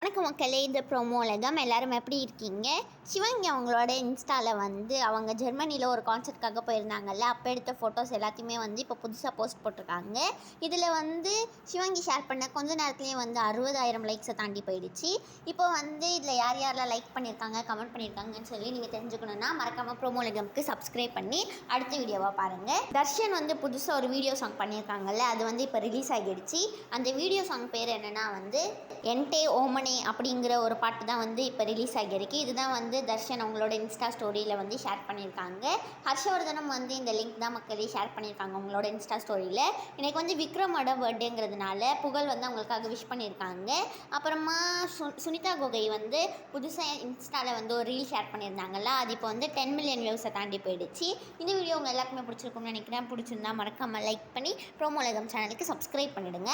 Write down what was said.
வணக்கம் மக்களே, இந்த ப்ரோமோ உலகம் எல்லோரும் எப்படி இருக்கீங்க? சிவங்கி அவங்களோட இன்ஸ்டாவில் அவங்க ஜெர்மனியில் ஒரு கான்சர்ட்காக போயிருந்தாங்கல்ல, அப்போ எடுத்த ஃபோட்டோஸ் எல்லாத்தையுமே இப்போ புதுசாக போஸ்ட் போட்டிருக்காங்க. இதில் சிவங்கி ஷேர் பண்ண கொஞ்ச நேரத்துலேயே 60,000 லைக்ஸை தாண்டி போயிடுச்சு. இப்போ இதில் யார் யாரெல்லாம் லைக் பண்ணியிருக்காங்க, கமெண்ட் பண்ணியிருக்காங்கன்னு சொல்லி நீங்கள் தெரிஞ்சுக்கணுன்னா மறக்காமல் ப்ரோமோ உலகம்க்கு சப்ஸ்கிரைப் பண்ணி அடுத்த வீடியோவாக பாருங்கள். தர்ஷன் புதுசாக ஒரு வீடியோ சாங் பண்ணியிருக்காங்கல்ல, அது இப்போ ரிலீஸ் ஆகிடுச்சு. அந்த வீடியோ சாங் பேர் என்னென்னா என்டே ஓமனே அப்படிங்கிற ஒரு பாட்டு தான் இப்போ ரிலீஸ் ஆகியிருக்கு. இதுதான் தர்ஷன் அவங்களோட இன்ஸ்டா ஸ்டோரியில் ஷேர் பண்ணியிருக்காங்க. ஹர்ஷவர்தனம் இந்த லிங்க் தான் மக்களே ஷேர் பண்ணியிருக்காங்க அவங்களோட இன்ஸ்டா ஸ்டோரியில். இன்றைக்கி விக்ரமோட பர்த்டேங்கிறதுனால புகழ் அவங்களுக்காக விஷ் பண்ணியிருக்காங்க. அப்புறமா சுனிதா கோகை புதுசாக இன்ஸ்டாவில் ஒரு ரீல் ஷேர் பண்ணியிருந்தாங்கல்ல, அது இப்போ 10 மில்லியன் வியூஸை தாண்டி போயிடுச்சு. இந்த வீடியோ உங்கள் எல்லாருக்குமே பிடிச்சிருக்கும்னு நினைக்கிறேன். பிடிச்சிருந்தா மறக்காமல் லைக் பண்ணி ப்ரோமோ உலகம் சேனலுக்கு சப்ஸ்கிரைப் பண்ணிவிடுங்க.